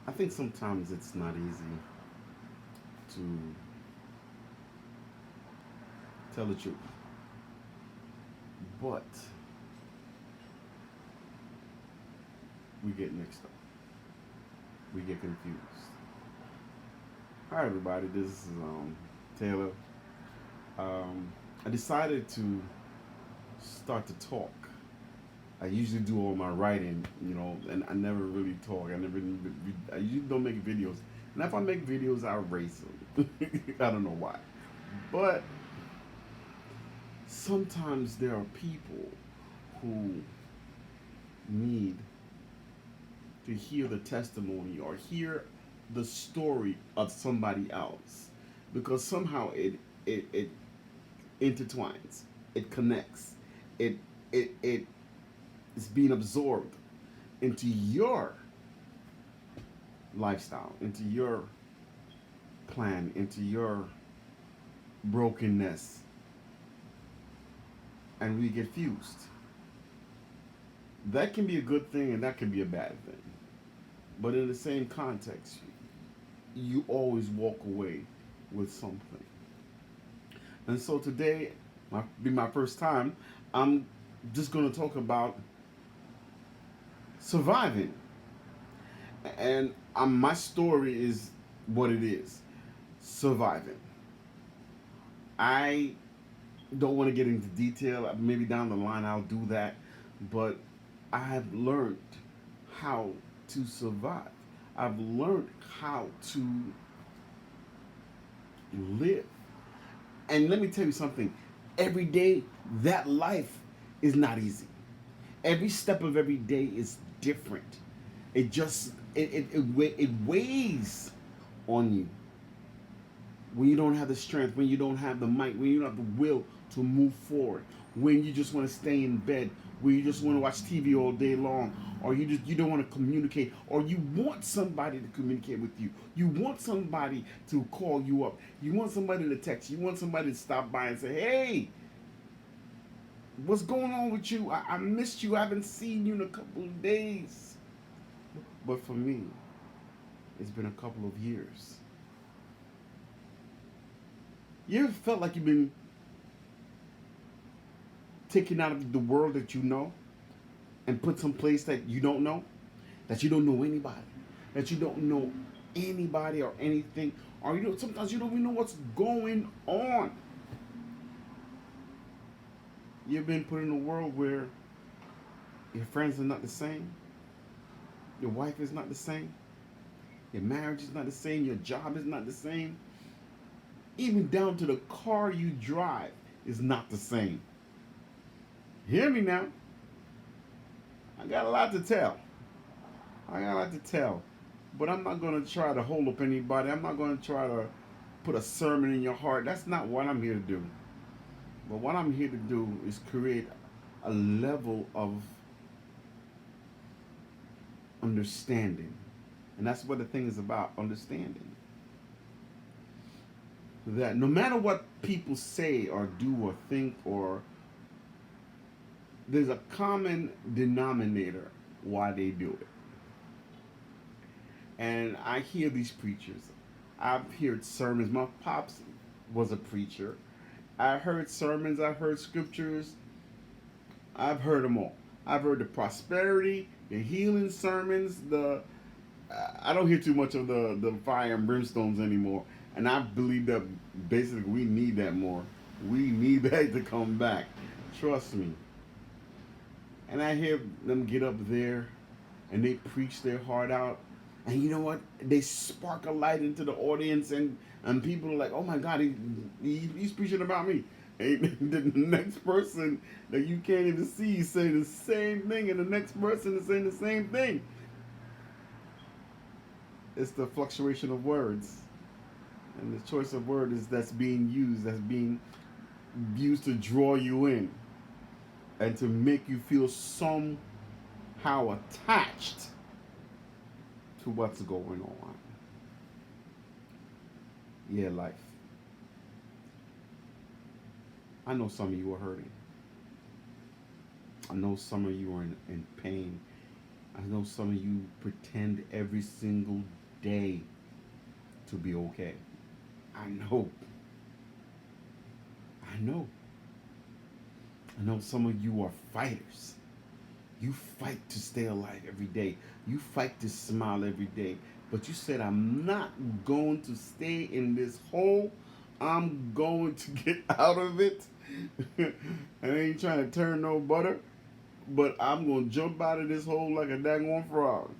I think sometimes it's not easy to tell the truth, but we get mixed up. We get confused. Hi, everybody. This is Taylor. Um, I decided to start to talk. I usually do all my writing, and I never really talk. I usually don't make videos. And if I make videos, I erase them. I don't know why. But sometimes there are people who need to hear the testimony or hear the story of somebody else because somehow it intertwines, it connects, it it is being absorbed into your lifestyle, into your plan, into your brokenness, and we get fused. That can be a good thing and that can be a bad thing. But in the same context, you always walk away with something. And so today, might be my first time, I'm just going to talk about surviving. And my story is what it is, surviving. I don't want to get into detail. Maybe down the line I'll do that. But I have learned how to survive. I've learned how to live. And let me tell you something, every day, that life is not easy. Every step of every day is different. It just, it weighs on you when you don't have the strength, when you don't have the might, when you don't have the will to move forward, when you just want to stay in bed, when you just want to watch TV all day long, or you don't want to communicate, or you want somebody to communicate with you, you want somebody to call you up, you want somebody to text, you want somebody to stop by and say, "Hey, what's going on with you? I missed you. I haven't seen you in a couple of days." But for me, it's been a couple of years. You ever felt like you've been taken out of the world that you know and put someplace that you don't know, that you don't know anybody, that you don't know anybody or anything, or sometimes you don't even know what's going on. You've been put in a world where your friends are not the same, your wife is not the same, your marriage is not the same, your job is not the same, even down to the car you drive is not the same. Hear me now. I got a lot to tell. I got a lot to tell. But I'm not going to try to hold up anybody. I'm not going to try to put a sermon in your heart. That's not what I'm here to do. But what I'm here to do is create a level of understanding. And that's what the thing is about, understanding. That no matter what people say or do or think, or there's a common denominator why they do it. And I hear these preachers. I've heard sermons. My pops was a preacher. I heard sermons. I've heard scriptures. I've heard them all. I've heard the prosperity, the healing sermons. I don't hear too much of the fire and brimstones anymore. And I believe that basically we need that more. We need that to come back. Trust me. And I hear them get up there and they preach their heart out. And you know what? They spark a light into the audience, and people are like, "Oh my God, he's preaching about me." And the next person that you can't even see is saying the same thing, and the next person is saying the same thing. It's the fluctuation of words, and the choice of words that's being used, that's being used to draw you in and to make you feel somehow attached to what's going on. Yeah, life. I know some of you are hurting. I know some of you are in pain. I know some of you pretend every single day to be okay. I know. I know. I know some of you are fighters. You fight to stay alive every day. You fight to smile every day. But you said, I'm not going to stay in this hole. I'm going to get out of it. I ain't trying to turn no butter, but I'm going to jump out of this hole like a daggone frog.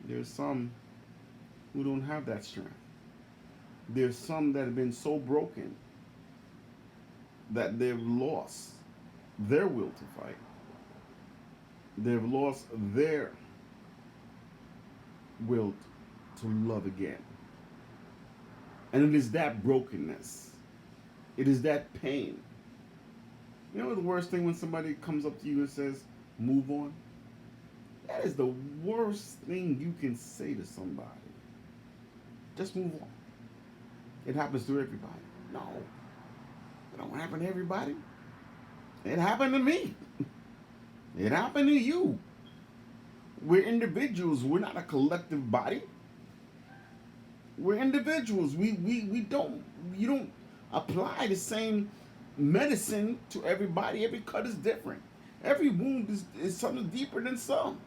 There's some who don't have that strength. There's some that have been so broken that they've lost their will to fight. They've lost their will to love again. And it is that brokenness. It is that pain. You know the worst thing when somebody comes up to you and says, move on? That is the worst thing you can say to somebody. Just move on. It happens to everybody. No, it don't happen to everybody. It happened to me. It happened to you. We're individuals. We're not a collective body. We're individuals. We don't, you don't apply the same medicine to everybody. Every cut is different. Every wound is something deeper than some.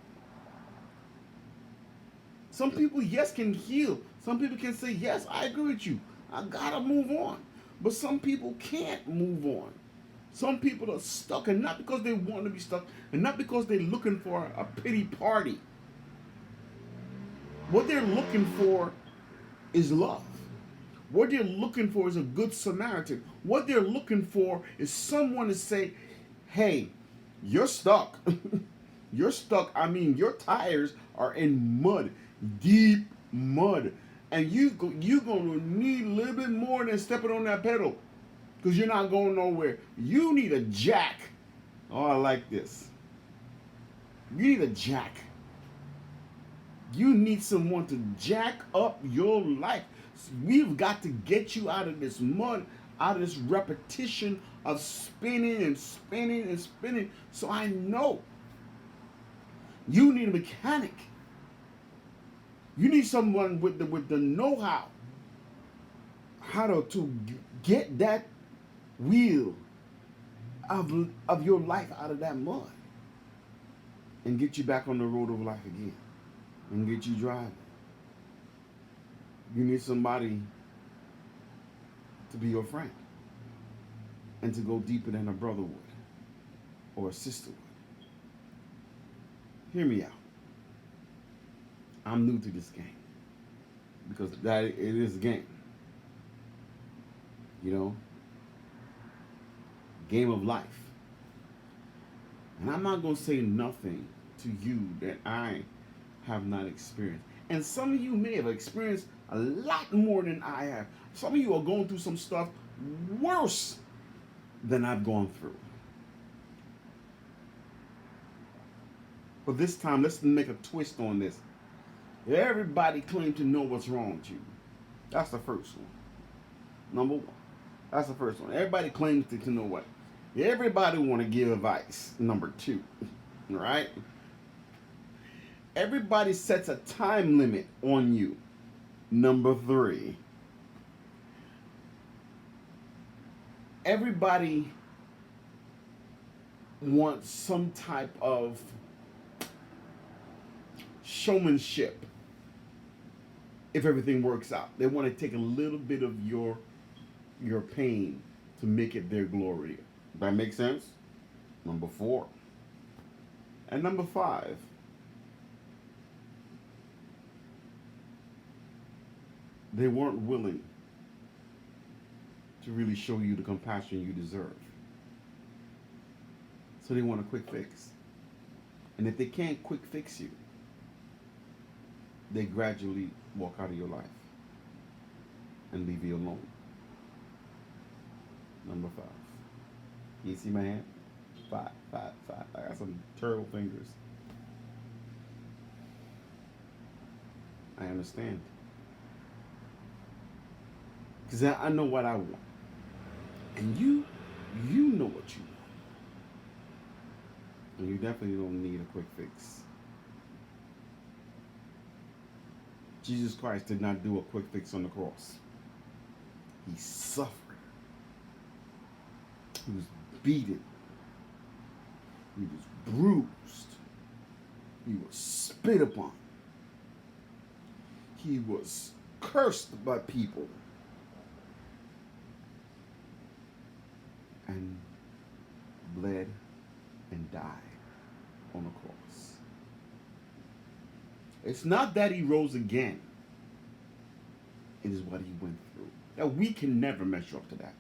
Some people, yes, can heal. Some people can say, yes, I agree with you. I gotta move on. But some people can't move on. Some people are stuck, and not because they want to be stuck, and not because they're looking for a pity party. What they're looking for is love. What they're looking for is a good Samaritan. What they're looking for is someone to say, hey, you're stuck. You're stuck. I mean, your tires are in mud, deep mud. And you're going to need a little bit more than stepping on that pedal because you're not going nowhere. You need a jack. Oh, I like this. You need a jack. You need someone to jack up your life. We've got to get you out of this mud, out of this repetition of spinning and spinning and spinning. So I know you need a mechanic. You need someone with the know-how how to get that wheel of your life out of that mud and get you back on the road of life again and get you driving. You need somebody to be your friend and to go deeper than a brother would or a sister would. Hear me out. I'm new to this game because that it is a game. You know, game of life. And I'm not going to say nothing to you that I have not experienced. And some of you may have experienced a lot more than I have. Some of you are going through some stuff worse than I've gone through. But this time, let's make a twist on this. Everybody claims to know what's wrong with you. That's the first one. Number one. That's the first one. Everybody claims to know what. Everybody want to give advice. Number two. Right? Everybody sets a time limit on you. Number three. Everybody wants some type of showmanship if everything works out. They want to take a little bit of your pain to make it their glory. That makes sense? Number four. And number five. They weren't willing to really show you the compassion you deserve. So they want a quick fix. And if they can't quick fix you, they gradually walk out of your life and leave you alone. Number five. You see my hand? Five. I got some turtle fingers. I understand. Because I know what I want. And you know what you And you definitely don't need a quick fix. Jesus Christ did not do a quick fix on the cross. He suffered. He was beaten. He was bruised. He was spit upon. He was cursed by people. And bled and died on the cross. It's not that he rose again. It is what he went through. Now, we can never measure up to that.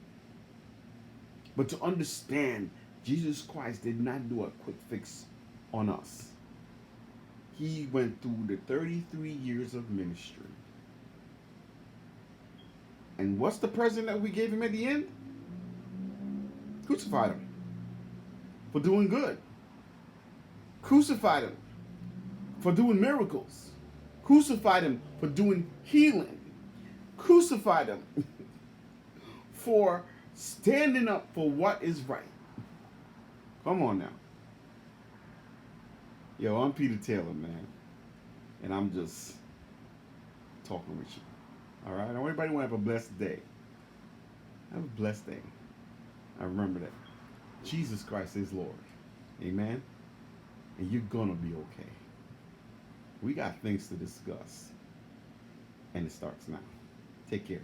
But to understand, Jesus Christ did not do a quick fix on us. He went through the 33 years of ministry. And what's the present that we gave him at the end? Crucified him for doing good. Crucified him for doing miracles. Crucified him for doing healing. Crucified him for standing up for what is right. Come on now. Yo, I'm Peter Taylor, man. And I'm just talking with you. All right? Everybody want to have a blessed day. Have a blessed day. I remember that. Jesus Christ is Lord. Amen? And you're going to be okay. We got things to discuss. And it starts now. Take care.